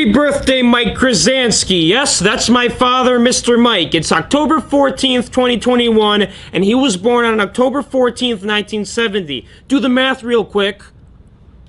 Happy birthday, Mike Krasansky. Yes, that's my father, Mr. Mike. It's October 14th, 2021, and he was born on October 14th, 1970. Do the math real quick.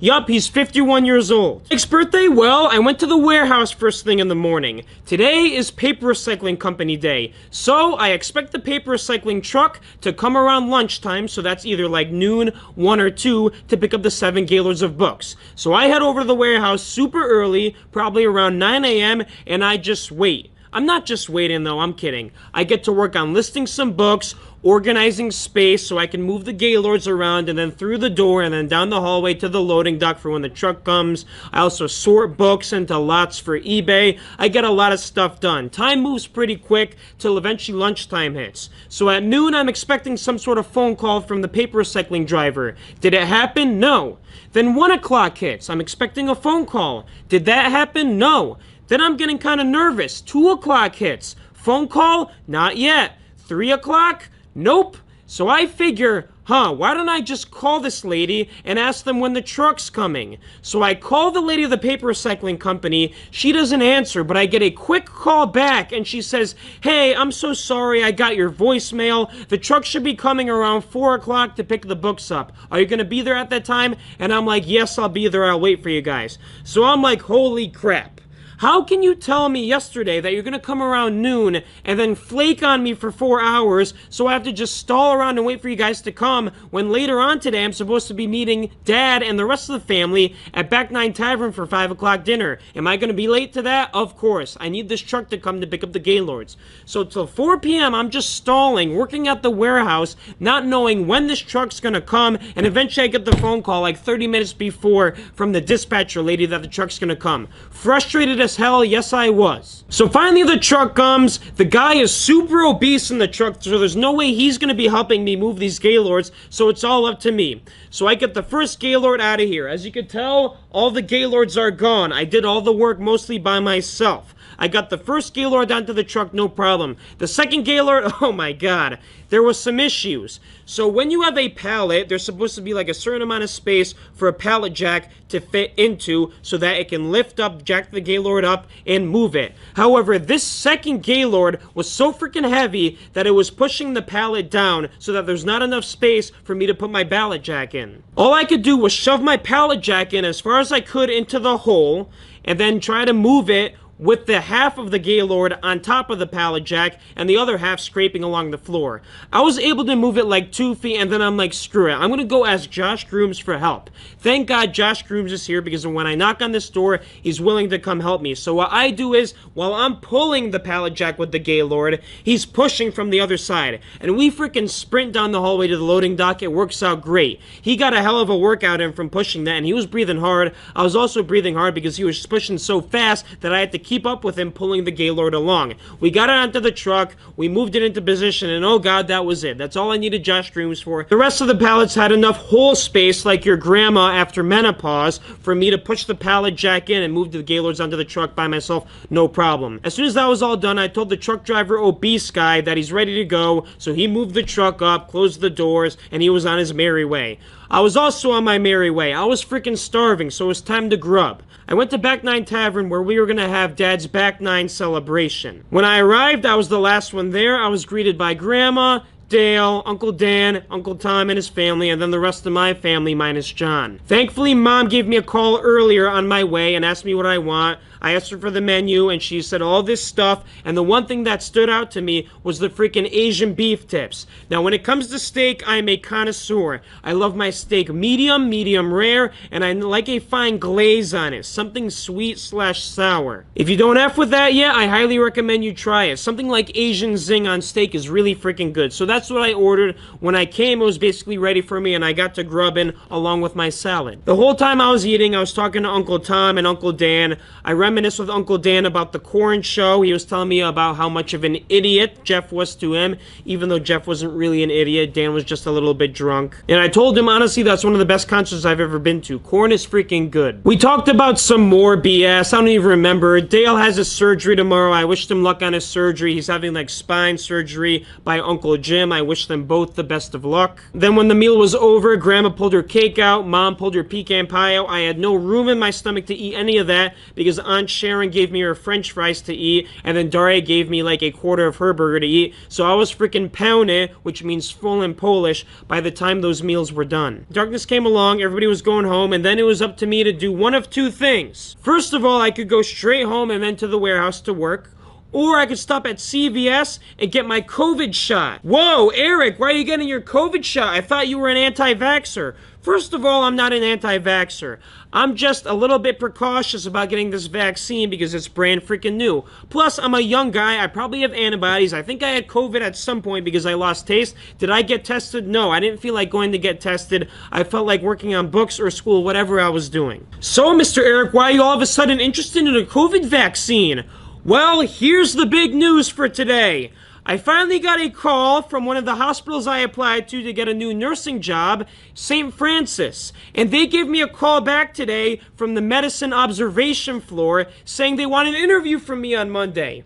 Yup, he's 51 years old. Mike's birthday? Well, I went to the warehouse first thing in the morning. Today is Paper Recycling Company Day, so I expect the paper recycling truck to come around lunchtime, so that's either like noon, 1 or 2, to pick up the 7 gaylords of books. So I head over to the warehouse super early, probably around 9 a.m., and I just wait. I'm not just waiting though, I'm kidding. I get to work on listing some books, organizing space so I can move the gaylords around, and then through the door and then down the hallway to the loading dock for when the truck comes. I also sort books into lots for eBay. I get a lot of stuff done. Time moves pretty quick till eventually lunchtime hits. So at noon I'm expecting some sort of phone call from the paper recycling driver. Did it happen? No. Then 1 o'clock hits. I'm expecting a phone call. Did that happen? No. Then I'm getting kind of nervous. 2 o'clock hits. Phone call? Not yet. 3 o'clock? Nope. So I figure, why don't I just call this lady and ask them when the truck's coming? So I call the lady of the paper recycling company. She doesn't answer, but I get a quick call back and she says, "Hey, I'm so sorry, I got your voicemail. The truck should be coming around 4 o'clock to pick the books up. Are you going to be there at that time?" And I'm like, "Yes, I'll be there. I'll wait for you guys." So I'm like, holy crap. How can you tell me yesterday that you're going to come around noon and then flake on me for 4 hours so I have to just stall around and wait for you guys to come when later on today I'm supposed to be meeting Dad and the rest of the family at Back 9 Tavern for 5 o'clock dinner? Am I going to be late to that? Of course. I need this truck to come to pick up the gaylords. So till 4 p.m. I'm just stalling, working at the warehouse, not knowing when this truck's going to come, and eventually I get the phone call like 30 minutes before from the dispatcher lady that the truck's going to come. Frustrated as hell, yes I was. So finally the truck comes. The guy is super obese in the truck, so there's no way he's going to be helping me move these gaylords, so it's all up to me. So I get the first gaylord out of here. As you can tell, all the gaylords are gone. I did all the work mostly by myself. I got the first gaylord onto the truck, no problem. The second gaylord, oh my god, there was some issues. So when you have a pallet, there's supposed to be like a certain amount of space for a pallet jack to fit into so that it can lift up, jack the gaylord up, and move it. However, this second gaylord was so freaking heavy that it was pushing the pallet down so that there's not enough space for me to put my pallet jack in. All I could do was shove my pallet jack in as far as I could into the hole and then try to move it with the half of the gaylord on top of the pallet jack and the other half scraping along the floor. I was able to move it like 2 feet, and then I'm like, screw it. I'm going to go ask Josh Grooms for help. Thank God Josh Grooms is here, because when I knock on this door, he's willing to come help me. So what I do is, while I'm pulling the pallet jack with the gaylord, he's pushing from the other side. And we freaking sprint down the hallway to the loading dock. It works out great. He got a hell of a workout in from pushing that, and he was breathing hard. I was also breathing hard because he was pushing so fast that I had to keep up with him pulling the gaylord along. We got it onto the truck, we moved it into position, and oh god, that was it. That's all I needed Josh Grooms for. The rest of the pallets had enough hole space, like your grandma after menopause, for me to push the pallet jack in and move the gaylords onto the truck by myself, no problem. As soon as that was all done, I told the truck driver, obese guy, that he's ready to go, so he moved the truck up, closed the doors, and he was on his merry way. I was also on my merry way. I was freaking starving, so it was time to grub. I went to Back 9 Tavern where we were going to have Dad's Back 9 celebration. When I arrived, I was the last one there. I was greeted by Grandma, Dale, Uncle Dan, Uncle Tom and his family, and then the rest of my family minus John. Thankfully, Mom gave me a call earlier on my way and asked me what I want. I asked her for the menu, and she said all this stuff, and the one thing that stood out to me was the freaking Asian beef tips. Now, when it comes to steak, I am a connoisseur. I love my steak medium, medium rare, and I like a fine glaze on it, something sweet/sour. If you don't F with that yet, I highly recommend you try it. Something like Asian zing on steak is really freaking good. So that's what I ordered. When I came, it was basically ready for me, and I got to grubbing along with my salad. The whole time I was eating, I was talking to Uncle Tom and Uncle Dan. I reminisced with Uncle Dan about the corn show. He was telling me about how much of an idiot Jeff was to him, even though Jeff wasn't really an idiot. Dan was just a little bit drunk. And I told him, honestly, that's one of the best concerts I've ever been to. Korn is freaking good. We talked about some more BS. I don't even remember. Dale has his surgery tomorrow. I wished him luck on his surgery. He's having like spine surgery by Uncle Jim. them. I wish them both the best of luck. Then when the meal was over, Grandma pulled her cake out, Mom pulled her pecan pie out. I had no room in my stomach to eat any of that because Aunt Sharon gave me her french fries to eat, and then Daria gave me like a quarter of her burger to eat. So I was freaking pełny, which means full in Polish, by the time those meals were done. Darkness came along, everybody was going home, and then it was up to me to do one of two things. First of all, I could go straight home and then to the warehouse to work, or I could stop at CVS and get my COVID shot. Whoa, Eric, why are you getting your COVID shot? I thought you were an anti-vaxxer. First of all, I'm not an anti-vaxxer. I'm just a little bit precautious about getting this vaccine because it's brand freaking new. Plus, I'm a young guy. I probably have antibodies. I think I had COVID at some point because I lost taste. Did I get tested? No, I didn't feel like going to get tested. I felt like working on books or school, whatever I was doing. So, Mr. Eric, why are you all of a sudden interested in a COVID vaccine? Well, here's the big news for today. I finally got a call from one of the hospitals I applied to get a new nursing job, St. Francis. And they gave me a call back today from the medicine observation floor saying they want an interview from me on Monday.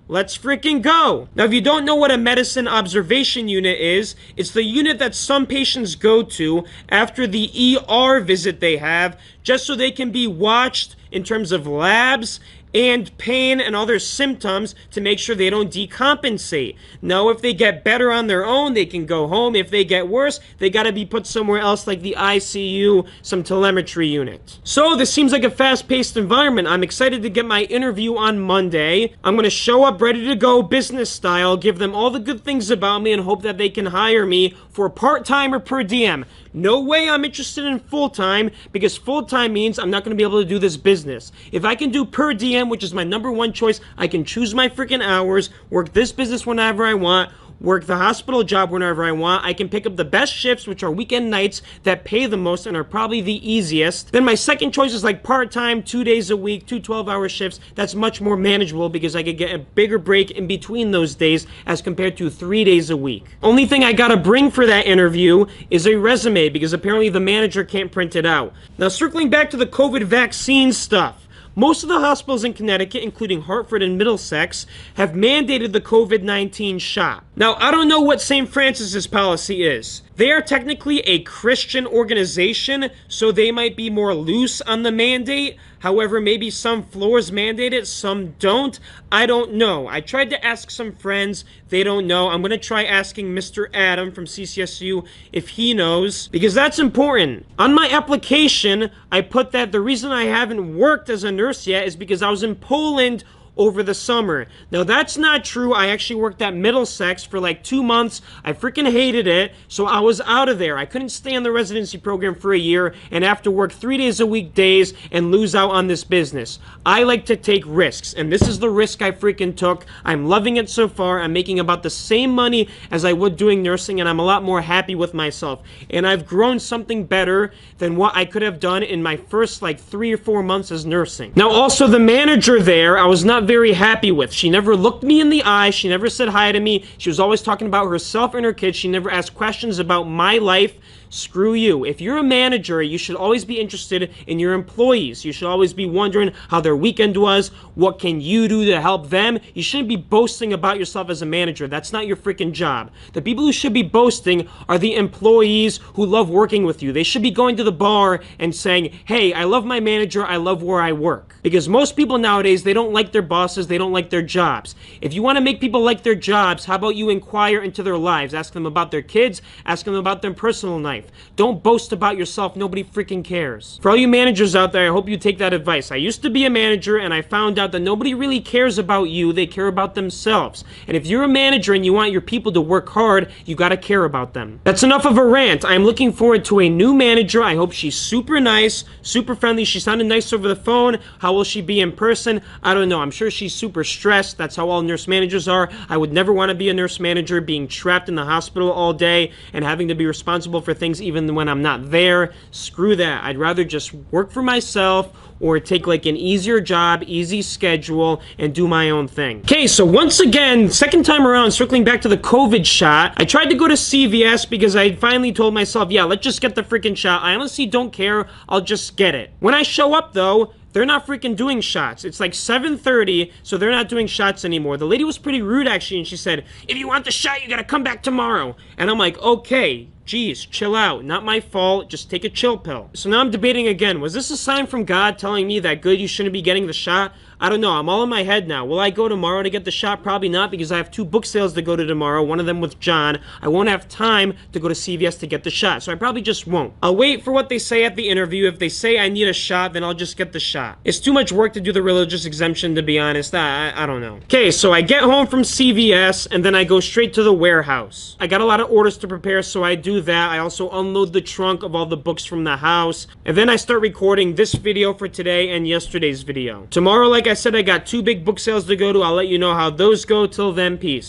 Let's freaking go. Now, if you don't know what a medicine observation unit is, it's the unit that some patients go to after the ER visit they have, just so they can be watched in terms of labs and pain and other symptoms to make sure they don't decompensate. Now, if they get better on their own, they can go home. If they get worse, they gotta be put somewhere else like the ICU, some telemetry unit. So this seems like a fast-paced environment. I'm excited to get my interview on Monday. I'm gonna show up ready to go, business style, give them all the good things about me and hope that they can hire me for part-time or per diem. No way I'm interested in full-time, because full-time means I'm not going to be able to do this business. If I can do per diem, which is my number one choice, I can choose my freaking hours, work this business whenever I want, work the hospital job whenever I want. I can pick up the best shifts, which are weekend nights that pay the most and are probably the easiest. Then my second choice is like part-time, 2 days a week, 2 12-hour shifts. That's much more manageable because I could get a bigger break in between those days as compared to 3 days a week. Only thing I gotta bring for that interview is a resume because apparently the manager can't print it out. Now, circling back to the COVID vaccine stuff. Most of the hospitals in Connecticut, including Hartford and Middlesex, have mandated the COVID-19 shot. Now, I don't know what St. Francis's policy is. They are technically a Christian organization, so they might be more loose on the mandate. However, maybe some floors mandate it, some don't. I don't know. I tried to ask some friends. They don't know. I'm going to try asking Mr. Adam from CCSU if he knows, because that's important. On my application, I put that the reason I haven't worked as a nurse yet is because I was in Poland over the summer. Now, that's not true. I actually worked at Middlesex for like 2 months. I freaking hated it, so I was out of there. I couldn't stay on the residency program for a year and have to work 3 days a week days and lose out on this business. I like to take risks, and this is the risk I freaking took. I'm loving it so far. I'm making about the same money as I would doing nursing, and I'm a lot more happy with myself. And I've grown something better than what I could have done in my first like 3 or 4 months as nursing. Now, also the manager there, I was not very happy with. She never looked me in the eye. She never said hi to me. She was always talking about herself and her kids. She never asked questions about my life. Screw you. If you're a manager, you should always be interested in your employees. You should always be wondering how their weekend was. What can you do to help them? You shouldn't be boasting about yourself as a manager. That's not your freaking job. The people who should be boasting are the employees who love working with you. They should be going to the bar and saying, hey, I love my manager. I love where I work. Because most people nowadays, they don't like their bosses. They don't like their jobs. If you want to make people like their jobs, how about you inquire into their lives? Ask them about their kids. Ask them about their personal life. Don't boast about yourself. Nobody freaking cares. For all you managers out there, I hope you take that advice. I used to be a manager, and I found out that nobody really cares about you. They care about themselves. And if you're a manager and you want your people to work hard, you gotta care about them. That's enough of a rant. I'm looking forward to a new manager. I hope she's super nice, super friendly. She sounded nice over the phone. How will she be in person? I don't know. I'm sure she's super stressed. That's how all nurse managers are. I would never want to be a nurse manager, being trapped in the hospital all day and having to be responsible for things even when I'm not there. Screw that. I'd rather just work for myself or take like an easier job, easy schedule, and do my own thing. Okay, so once again, second time around, circling back to the COVID shot, I tried to go to CVS because I finally told myself, yeah, let's just get the freaking shot. I honestly don't care. I'll just get it. When I show up though, they're not freaking doing shots. It's like 7:30, so they're not doing shots anymore. The lady was pretty rude, actually, and she said, if you want the shot, you gotta come back tomorrow. And I'm like, okay, geez, chill out. Not my fault. Just take a chill pill. So now I'm debating again. Was this a sign from God telling me that, good, you shouldn't be getting the shot? I don't know. I'm all in my head now. Will I go tomorrow to get the shot? Probably not, because I have 2 book sales to go to tomorrow, one of them with John. I won't have time to go to CVS to get the shot, so I probably just won't. I'll wait for what they say at the interview. If they say I need a shot, then I'll just get the shot. It's too much work to do the religious exemption, to be honest. I don't know. Okay, so I get home from CVS, and then I go straight to the warehouse. I got a lot of orders to prepare, so I do that. I also unload the trunk of all the books from the house, and then I start recording this video for today and yesterday's video. Tomorrow, like I said, I got 2 big book sales to go to. I'll let you know how those go. Till then, peace.